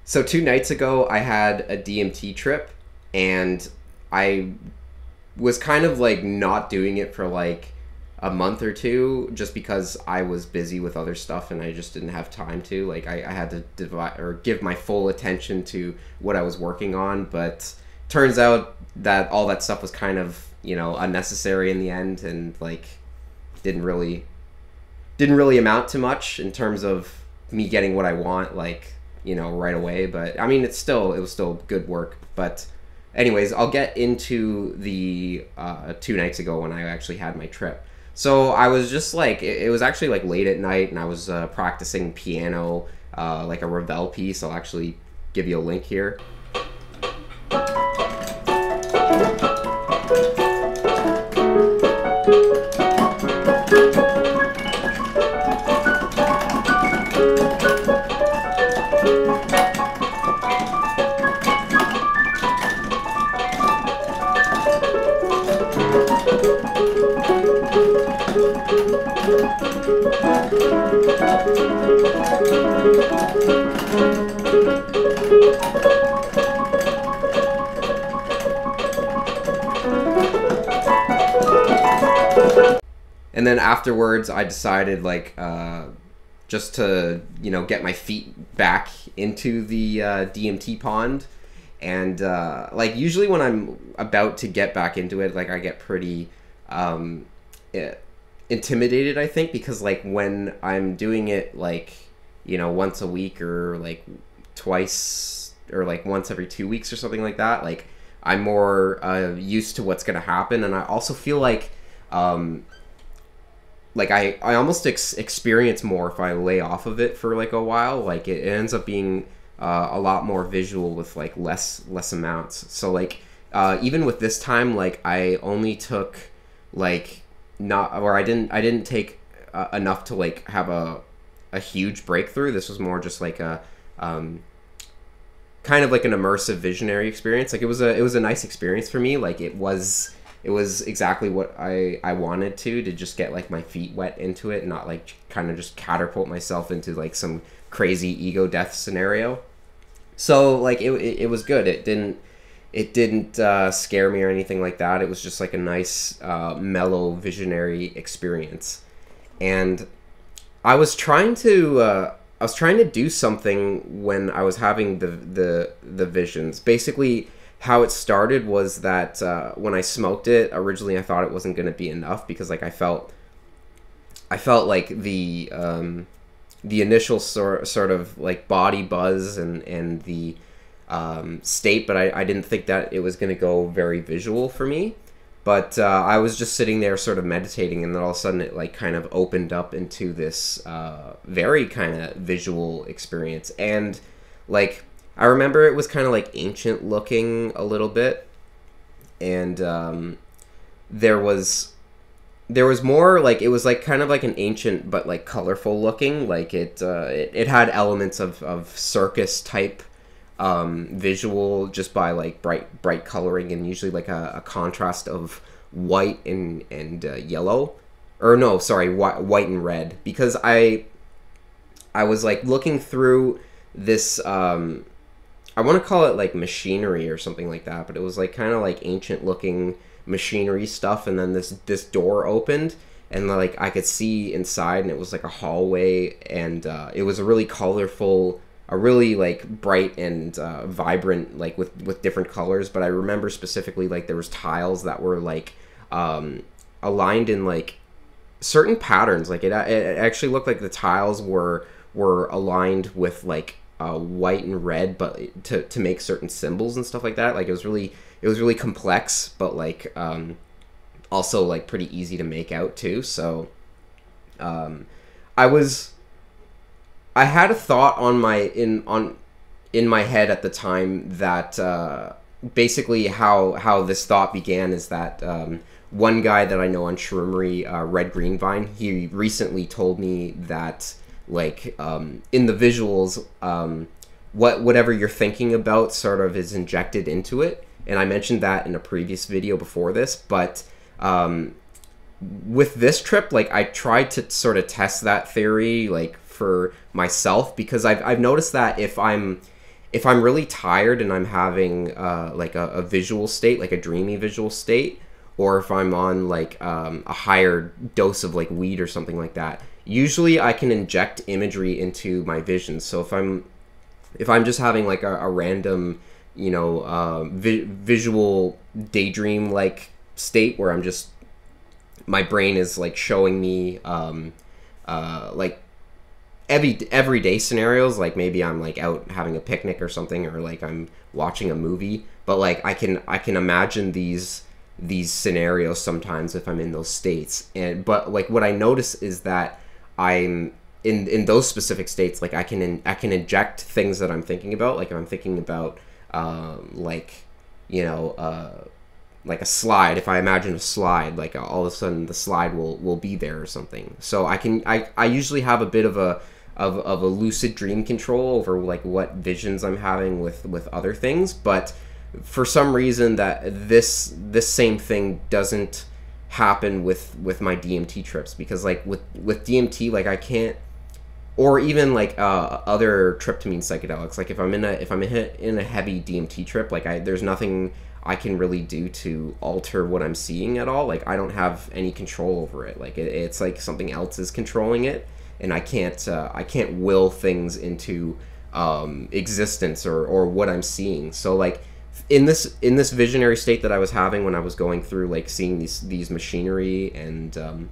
So 2 nights ago, I had a DMT trip, and I was kind of like not doing it for like a month or two, just because I was busy with other stuff and I just didn't have time to. Like I had to divide or give my full attention to what I was working on, but turns out that all that stuff was kind of unnecessary in the end, and like didn't really didn't really amount to much in terms of me getting what I want, like, right away. But I mean, it was still good work. But anyways, I'll get into the 2 nights ago when I actually had my trip. So I was just like, it was actually like late at night, and I was practicing piano, like a Ravel piece. I'll actually give you a link here. And then afterwards, I decided, like, just to, get my feet back into the DMT pond. And, like, usually when I'm about to get back into it, like, I get pretty intimidated, I think, because, like, when I'm doing it, like, once a week, or, like, twice, or, like, once every 2 weeks or something like that, like, I'm more used to what's going to happen. And I also feel like... like I almost experience more if I lay off of it for like a while. Like it ends up being a lot more visual with like less amounts. So like even with this time, like I only took like I didn't take enough to like have a huge breakthrough. This was more just like a kind of like an immersive visionary experience. Like it was a nice experience for me. Like it was exactly what I wanted to just get like my feet wet into it, and not like kind of just catapult myself into like some crazy ego death scenario. So like it was good. It didn't scare me or anything like that. It was just like a nice mellow visionary experience. And I was trying to do something when I was having the visions. Basically, how it started was that when I smoked it, originally I thought it wasn't going to be enough, because like I felt like the initial sort of like body buzz and the state, but I didn't think that it was going to go very visual for me. But I was just sitting there sort of meditating, and then all of a sudden it like kind of opened up into this very kind of visual experience. And like I remember it was kind of like ancient looking a little bit, and there was more like, it was like kind of like an ancient but like colorful looking. Like it had elements of circus type visual, just by like bright coloring, and usually like a contrast of white and yellow, or no, sorry, white and red, because I was like looking through this I want to call it like machinery or something like that, but it was like kind of like ancient looking machinery stuff. And then this door opened, and like I could see inside, and it was like a hallway, and it was a really colorful, a really like bright and vibrant, like with different colors. But I remember specifically like there was tiles that were like aligned in like certain patterns. Like it actually looked like the tiles were aligned with like white and red, but to make certain symbols and stuff like that. Like it was really complex, but like also like pretty easy to make out too. So I had a thought in my head at the time that basically how this thought began is that one guy that I know on Shroomery, Red Greenvine, he recently told me that like in the visuals, whatever you're thinking about sort of is injected into it. And I mentioned that in a previous video before this. But with this trip, like I tried to sort of test that theory like for myself, because I've noticed that if I'm if I'm really tired and I'm having like a visual state, like a dreamy visual state, or if I'm on like a higher dose of like weed or something like that, usually I can inject imagery into my visions. So if I'm just having like a random, you know, visual daydream like state where I'm just, my brain is like showing me like everyday scenarios, like maybe I'm like out having a picnic or something, or like I'm watching a movie, but like I can imagine these scenarios sometimes if I'm in those states. And but like what I notice is that I'm in those specific states, like I can inject things that I'm thinking about. Like if I'm thinking about like, you know, like a slide, if I imagine a slide, like all of a sudden the slide will be there or something. So I usually have a bit of a lucid dream control over like what visions I'm having with other things. But for some reason that this same thing doesn't happen with my DMT trips, because like with DMT, like I can't, or even like other tryptamine psychedelics, like if I'm in a heavy DMT trip, like there's nothing I can really do to alter what I'm seeing at all. Like I don't have any control over it. Like it's like something else is controlling it, and I can't will things into existence or what I'm seeing. So like in this visionary state that I was having when I was going through like seeing these machinery and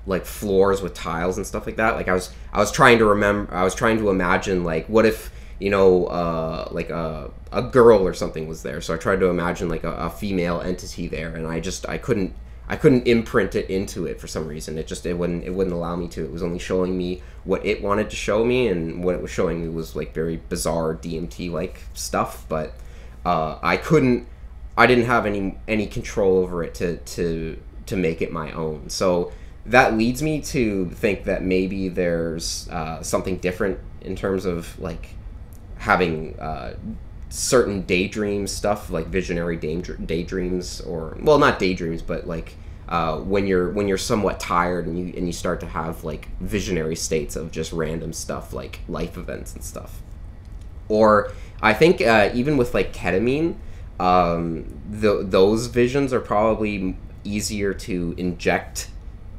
like floors with tiles and stuff like that, like I was trying to imagine like what if, you know, like a girl or something was there. So I tried to imagine like a female entity there, and I couldn't imprint it into it for some reason. It wouldn't allow me to. It was only showing me what it wanted to show me, and what it was showing me was like very bizarre DMT like stuff. But I didn't have any control over it to make it my own. So that leads me to think that maybe there's something different in terms of like having certain daydream stuff, like visionary daydreams, or well, not daydreams, but like when you're somewhat tired and you start to have like visionary states of just random stuff like life events and stuff. Or I think even with like ketamine, those visions are probably easier to inject,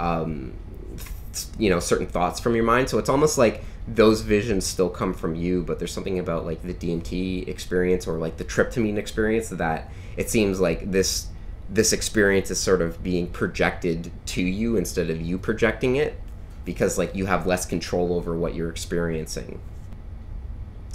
you know, certain thoughts from your mind. So it's almost like those visions still come from you, but there's something about like the DMT experience or like the tryptamine experience that it seems like this experience is sort of being projected to you instead of you projecting it, because like you have less control over what you're experiencing.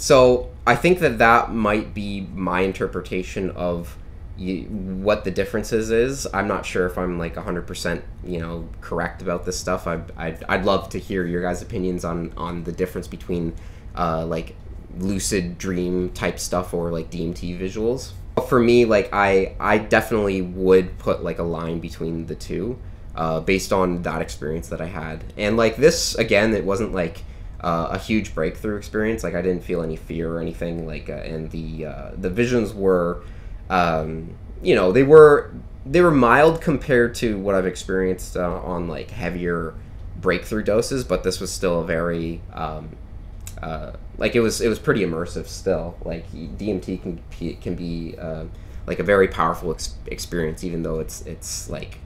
So I think that might be my interpretation of what the differences is. I'm not sure if I'm like 100%, you know, correct about this stuff. I'd love to hear your guys' opinions on the difference between like lucid dream type stuff or like DMT visuals. For me, like I definitely would put like a line between the two based on that experience that I had. And like this, again, it wasn't like a huge breakthrough experience. Like I didn't feel any fear or anything. Like and the visions were, you know, they were mild compared to what I've experienced on like heavier breakthrough doses, but this was still a very like it was pretty immersive still. Like DMT can be like a very powerful experience, even though it's like,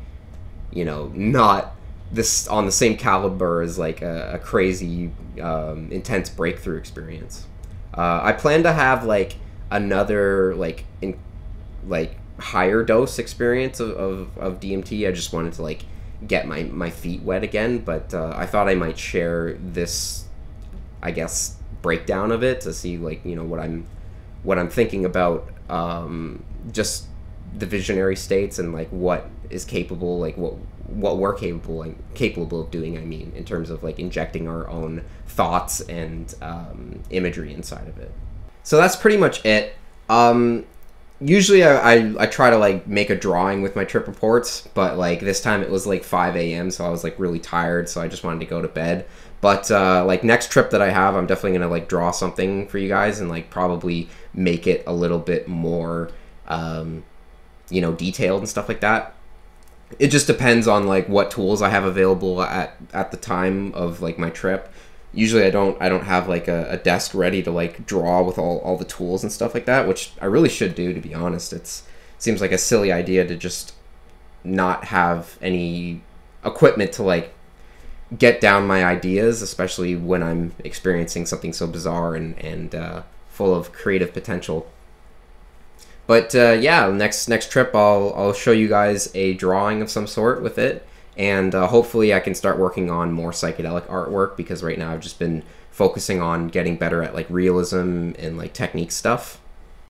you know, not this on the same caliber as like a crazy intense breakthrough experience. I plan to have like another like higher dose experience of DMT. I just wanted to like get my feet wet again, but I thought I might share this, I guess, breakdown of it to see like, you know, what I'm thinking about just the visionary states and like what is capable, like what we're capable of doing, I mean, in terms of like injecting our own thoughts and imagery inside of it. So that's pretty much it. Usually I try to like make a drawing with my trip reports, but like this time it was like 5 a.m. so I was like really tired, so I just wanted to go to bed. But like next trip that I have, I'm definitely gonna like draw something for you guys and like probably make it a little bit more you know, detailed and stuff like that. It just depends on like what tools I have available at the time of like my trip. usually I don't have like a desk ready to like draw with all the tools and stuff like that, which I really should do, to be honest. Seems like a silly idea to just not have any equipment to like get down my ideas, especially when I'm experiencing something so bizarre and full of creative potential. But yeah, next trip I'll show you guys a drawing of some sort with it, and hopefully I can start working on more psychedelic artwork, because right now I've just been focusing on getting better at like realism and like technique stuff.